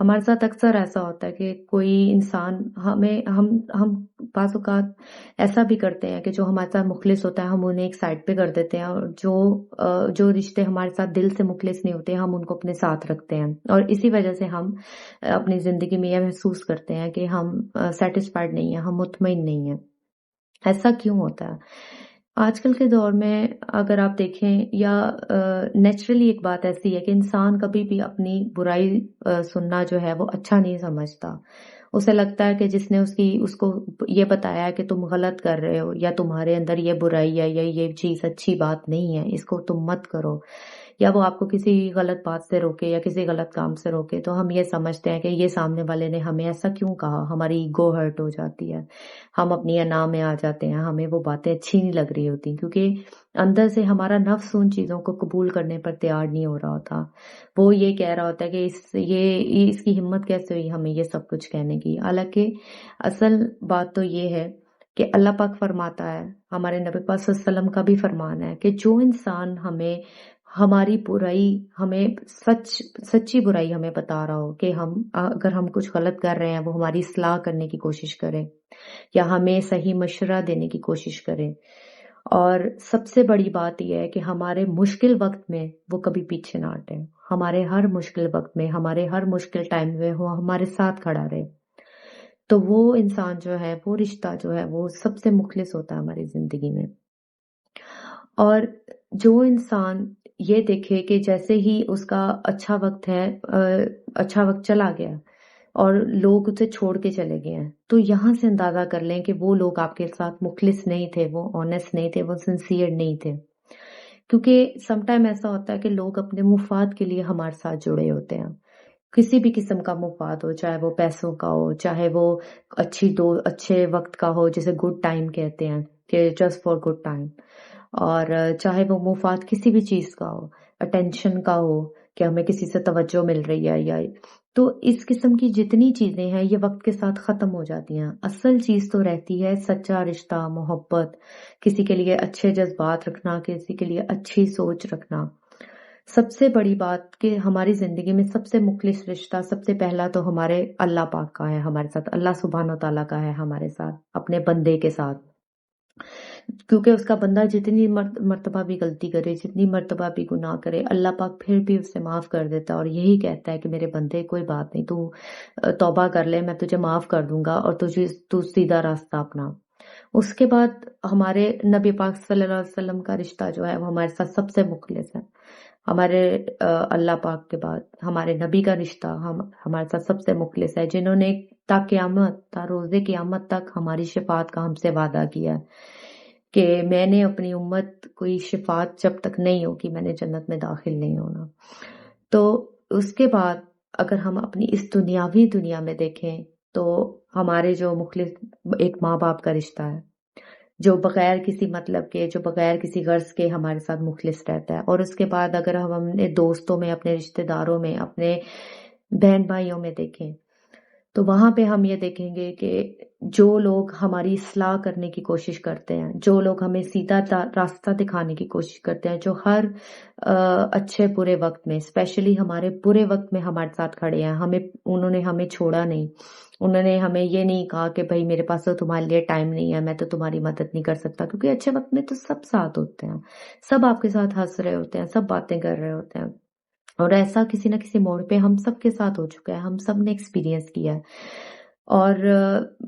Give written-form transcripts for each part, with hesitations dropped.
ہمارے ساتھ اکثر ایسا ہوتا ہے کہ کوئی انسان ہم بعض اوقات ایسا بھی کرتے ہیں کہ جو ہمارے ساتھ مخلص ہوتا ہے ہم انہیں ایک سائڈ پہ کر دیتے ہیں، اور جو رشتے ہمارے ساتھ دل سے مخلص نہیں ہوتے ہم ان کو اپنے ساتھ رکھتے ہیں، اور اسی وجہ سے ہم اپنی زندگی میں یہ محسوس کرتے ہیں کہ ہم سیٹسفائڈ نہیں ہیں، ہم مطمئن نہیں ہیں۔ ایسا کیوں ہوتا ہے؟ آج کل کے دور میں اگر آپ دیکھیں، یا نیچرلی ایک بات ایسی ہے کہ انسان کبھی بھی اپنی برائی سننا جو ہے وہ اچھا نہیں سمجھتا۔ اسے لگتا ہے کہ جس نے اس کو یہ بتایا ہے کہ تم غلط کر رہے ہو، یا تمہارے اندر یہ برائی ہے، یا یہ چیز اچھی بات نہیں ہے، اس کو تم مت کرو، یا وہ آپ کو کسی غلط بات سے روکے یا کسی غلط کام سے روکے، تو ہم یہ سمجھتے ہیں کہ یہ سامنے والے نے ہمیں ایسا کیوں کہا، ہماری ایگو ہرٹ ہو جاتی ہے، ہم اپنی انا میں آ جاتے ہیں، ہمیں وہ باتیں اچھی نہیں لگ رہی ہوتی، کیونکہ اندر سے ہمارا نفس ان چیزوں کو قبول کرنے پر تیار نہیں ہو رہا ہوتا۔ وہ یہ کہہ رہا ہوتا ہے کہ اس کی ہمت کیسے ہوئی ہمیں یہ سب کچھ کہنے کی، حالانکہ اصل بات تو یہ ہے کہ اللہ پاک فرماتا ہے، ہمارے نبی پاک صلی اللہ علیہ وسلم کا بھی فرمان ہے کہ جو انسان ہمیں ہماری برائی، ہمیں سچی برائی ہمیں بتا رہا ہو، کہ اگر ہم کچھ غلط کر رہے ہیں وہ ہماری اصلاح کرنے کی کوشش کرے، یا ہمیں صحیح مشورہ دینے کی کوشش کرے، اور سب سے بڑی بات یہ ہے کہ ہمارے مشکل وقت میں وہ کبھی پیچھے نہ ہٹے، ہمارے ہر مشکل وقت میں، ہمارے ہر مشکل ٹائم میں وہ ہمارے ساتھ کھڑا رہے، تو وہ انسان جو ہے، وہ رشتہ جو ہے وہ سب سے مخلص ہوتا ہے ہماری زندگی میں۔ اور جو انسان یہ دیکھے کہ جیسے ہی اس کا اچھا وقت چلا گیا اور لوگ اسے چھوڑ کے چلے گئے ہیں، تو یہاں سے اندازہ کر لیں کہ وہ لوگ آپ کے ساتھ مخلص نہیں تھے، وہ آنیسٹ نہیں تھے، وہ سنسیئر نہیں تھے، کیونکہ سم ٹائم ایسا ہوتا ہے کہ لوگ اپنے مفاد کے لیے ہمارے ساتھ جڑے ہوتے ہیں، کسی بھی قسم کا مفاد ہو، چاہے وہ پیسوں کا ہو، چاہے وہ اچھے وقت کا ہو، جسے گڈ ٹائم کہتے ہیں کہ جسٹ فار گڈ ٹائم، اور چاہے وہ مفاد کسی بھی چیز کا ہو، اٹینشن کا ہو کہ ہمیں کسی سے توجہ مل رہی ہے، یا تو اس قسم کی جتنی چیزیں ہیں یہ وقت کے ساتھ ختم ہو جاتی ہیں۔ اصل چیز تو رہتی ہے سچا رشتہ، محبت، کسی کے لیے اچھے جذبات رکھنا، کسی کے لیے اچھی سوچ رکھنا۔ سب سے بڑی بات کہ ہماری زندگی میں سب سے مخلص رشتہ سب سے پہلا تو ہمارے اللہ پاک کا ہے، ہمارے ساتھ اللہ سبحانہ و تعالیٰ کا ہے، ہمارے ساتھ اپنے بندے کے ساتھ، کیونکہ اس کا بندہ جتنی مرتبہ بھی غلطی کرے، جتنی مرتبہ بھی گناہ کرے، اللہ پاک پھر بھی اسے معاف کر دیتا ہے، اور یہی کہتا ہے کہ میرے بندے کوئی بات نہیں، تو توبہ کر لے، میں تجھے معاف کر دوں گا، اور تو سیدھا راستہ اپنا۔ اس کے بعد ہمارے نبی پاک صلی اللہ علیہ وسلم کا رشتہ جو ہے وہ ہمارے ساتھ سب سے مخلص ہے۔ ہمارے اللہ پاک کے بعد ہمارے نبی کا رشتہ ہمارے ساتھ سب سے مخلص ہے، جنہوں نے تا قیامت، تا روز قیامت تک ہماری شفاعت کا ہم سے وعدہ کیا ہے کہ میں نے اپنی امت کوئی شفاعت جب تک نہیں ہوگی میں نے جنت میں داخل نہیں ہونا۔ تو اس کے بعد اگر ہم اپنی اس دنیاوی دنیا میں دیکھیں تو ہمارے جو مخلص ایک ماں باپ کا رشتہ ہے، جو بغیر کسی مطلب کے، جو بغیر کسی غرض کے ہمارے ساتھ مخلص رہتا ہے، اور اس کے بعد اگر ہم اپنے دوستوں میں، اپنے رشتہ داروں میں، اپنے بہن بھائیوں میں دیکھیں تو وہاں پہ ہم یہ دیکھیں گے کہ جو لوگ ہماری اصلاح کرنے کی کوشش کرتے ہیں، جو لوگ ہمیں سیدھا راستہ دکھانے کی کوشش کرتے ہیں، جو ہر اچھے برے وقت میں، اسپیشلی ہمارے برے وقت میں ہمارے ساتھ کھڑے ہیں، انہوں نے ہمیں چھوڑا نہیں، انہوں نے ہمیں یہ نہیں کہا کہ بھائی میرے پاس تو تمہارے لیے ٹائم نہیں ہے، میں تو تمہاری مدد نہیں کر سکتا، کیونکہ اچھے وقت میں تو سب ساتھ ہوتے ہیں، سب آپ کے ساتھ ہنس رہے ہوتے ہیں، سب باتیں کر رہے ہوتے ہیں، اور ایسا کسی نہ کسی موڑ پہ ہم سب کے ساتھ ہو چکا ہے، ہم سب نے ایکسپیرینس کیا ہے۔ اور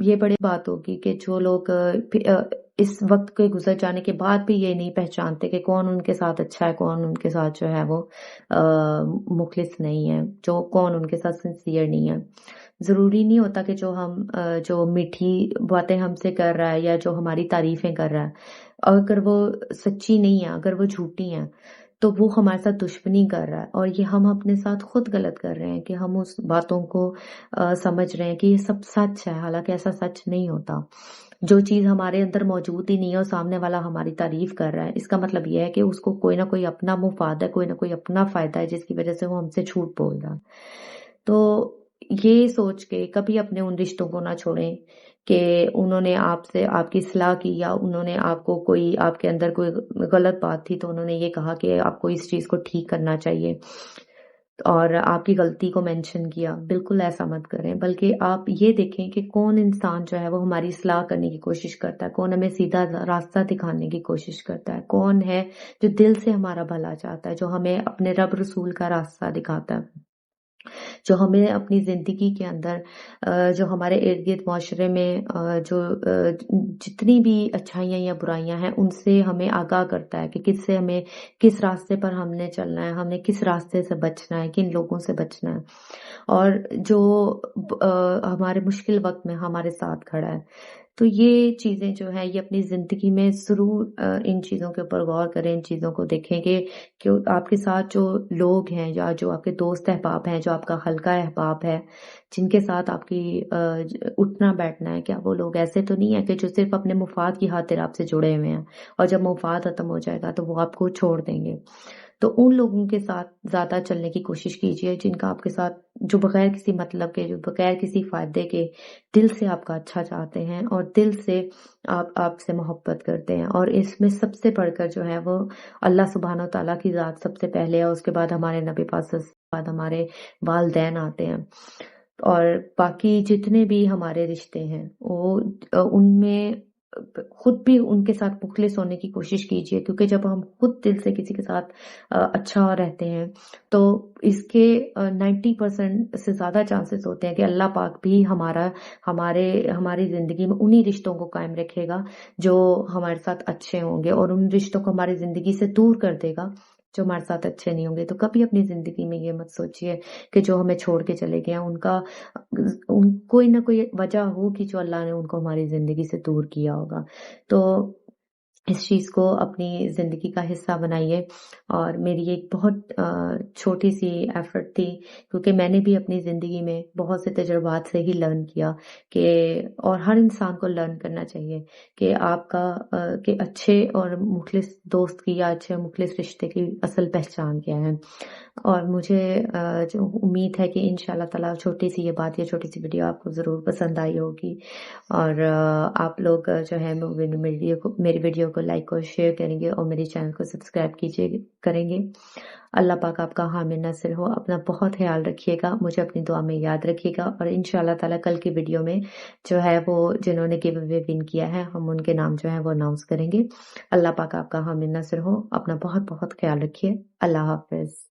یہ بڑی بات ہوگی کہ جو لوگ اس وقت کے گزر جانے کے بعد بھی یہ نہیں پہچانتے کہ کون ان کے ساتھ اچھا ہے، کون ان کے ساتھ جو ہے وہ مخلص نہیں ہے، کون ان کے ساتھ سنسیئر نہیں ہے۔ ضروری نہیں ہوتا کہ جو میٹھی باتیں ہم سے کر رہا ہے یا جو ہماری تعریفیں کر رہا ہے، اگر وہ سچی نہیں ہے، اگر وہ جھوٹی ہیں، تو وہ ہمارے ساتھ دشمنی کر رہا ہے، اور یہ ہم اپنے ساتھ خود غلط کر رہے ہیں کہ ہم اس باتوں کو سمجھ رہے ہیں کہ یہ سب سچ ہے، حالانکہ ایسا سچ نہیں ہوتا۔ جو چیز ہمارے اندر موجود ہی نہیں ہے اور سامنے والا ہماری تعریف کر رہا ہے، اس کا مطلب یہ ہے کہ اس کو کوئی نہ کوئی اپنا مفاد ہے، کوئی نہ کوئی اپنا فائدہ ہے، جس کی وجہ سے وہ ہم سے جھوٹ بول رہا ہے۔ تو یہ سوچ کے کبھی اپنے ان رشتوں کو نہ چھوڑیں کہ انہوں نے آپ سے آپ کی اصلاح کی، یا انہوں نے آپ کے اندر کوئی غلط بات تھی تو انہوں نے یہ کہا کہ آپ کو اس چیز کو ٹھیک کرنا چاہیے۔ اور آپ کی غلطی کو مینشن کیا، بالکل ایسا مت کریں، بلکہ آپ یہ دیکھیں کہ کون انسان جو ہے وہ ہماری اصلاح کرنے کی کوشش کرتا ہے، کون ہمیں سیدھا راستہ دکھانے کی کوشش کرتا ہے، کون ہے جو دل سے ہمارا بھلا چاہتا ہے، جو ہمیں اپنے رب رسول کا راستہ دکھاتا ہے، جو ہمیں اپنی زندگی کے اندر جو ہمارے ارد گرد معاشرے میں جو جتنی بھی اچھائیاں یا برائیاں ہیں ان سے ہمیں آگاہ کرتا ہے کہ کس سے ہمیں کس راستے پر ہم نے چلنا ہے، ہمیں کس راستے سے بچنا ہے، کن لوگوں سے بچنا ہے، اور جو ہمارے مشکل وقت میں ہمارے ساتھ کھڑا ہے۔ تو یہ چیزیں جو ہیں یہ اپنی زندگی میں ضرور ان چیزوں کے اوپر غور کریں، ان چیزوں کو دیکھیں کہ آپ کے ساتھ جو لوگ ہیں یا جو آپ کے دوست احباب ہیں، جو آپ کا حلقہ احباب ہے، جن کے ساتھ آپ کی اٹھنا بیٹھنا ہے، کیا وہ لوگ ایسے تو نہیں ہیں کہ جو صرف اپنے مفاد کی خاطر آپ سے جڑے ہوئے ہیں اور جب مفاد ختم ہو جائے گا تو وہ آپ کو چھوڑ دیں گے؟ تو ان لوگوں کے ساتھ زیادہ چلنے کی کوشش کیجیے جن کا آپ کے ساتھ جو بغیر کسی مطلب کے، جو بغیر کسی فائدے کے دل سے آپ کا اچھا چاہتے ہیں اور دل سے آپ سے محبت کرتے ہیں، اور اس میں سب سے بڑھ کر جو ہے وہ اللہ سبحانہ و تعالیٰ کی ذات سب سے پہلے ہے، اس کے بعد ہمارے نبی پاک صلی اللہ علیہ وسلم، کے بعد ہمارے والدین آتے ہیں، اور باقی جتنے بھی ہمارے رشتے ہیں وہ ان میں خود بھی ان کے ساتھ مخلص ہونے کی کوشش کیجیے، کیونکہ جب ہم خود دل سے کسی کے ساتھ اچھا رہتے ہیں تو اس کے 90% سے زیادہ چانسز ہوتے ہیں کہ اللہ پاک بھی ہماری زندگی میں انہی رشتوں کو قائم رکھے گا جو ہمارے ساتھ اچھے ہوں گے، اور ان رشتوں کو ہماری زندگی سے دور کر دے گا جو ہمارے ساتھ اچھے نہیں ہوں گے۔ تو کبھی اپنی زندگی میں یہ مت سوچئے کہ جو ہمیں چھوڑ کے چلے گئے ہیں کوئی نہ کوئی وجہ ہوگی جو اللہ نے ان کو ہماری زندگی سے دور کیا ہوگا۔ تو اس چیز کو اپنی زندگی کا حصہ بنائیے، اور میری ایک بہت چھوٹی سی ایفرٹ تھی، کیونکہ میں نے بھی اپنی زندگی میں بہت سے تجربات سے ہی لرن کیا کہ، اور ہر انسان کو لرن کرنا چاہیے کہ آپ کا کہ اچھے اور مخلص دوست کی یا اچھے مخلص رشتے کی اصل پہچان کیا ہے۔ اور مجھے جو امید ہے کہ انشاءاللہ تعالیٰ چھوٹی سی یہ بات یا چھوٹی سی ویڈیو آپ کو ضرور پسند آئی ہوگی، اور آپ لوگ جو ہے میری ویڈیو کو لائک اور شیئر کریں گے اور میری چینل کو سبسکرائب کریں گے۔ اللہ پاک آپ کا حامی ناصر ہو، اپنا بہت خیال رکھیے گا، مجھے اپنی دعا میں یاد رکھیے گا، اور انشاءاللہ تعالیٰ کل کی ویڈیو میں جو ہے وہ جنہوں نے گیو اوے ون کیا ہے ہم ان کے نام جو ہے وہ اناؤنس کریں گے۔ اللہ پاک آپ کا حامی ناصر ہو، اپنا بہت بہت خیال رکھیے۔ اللہ حافظ۔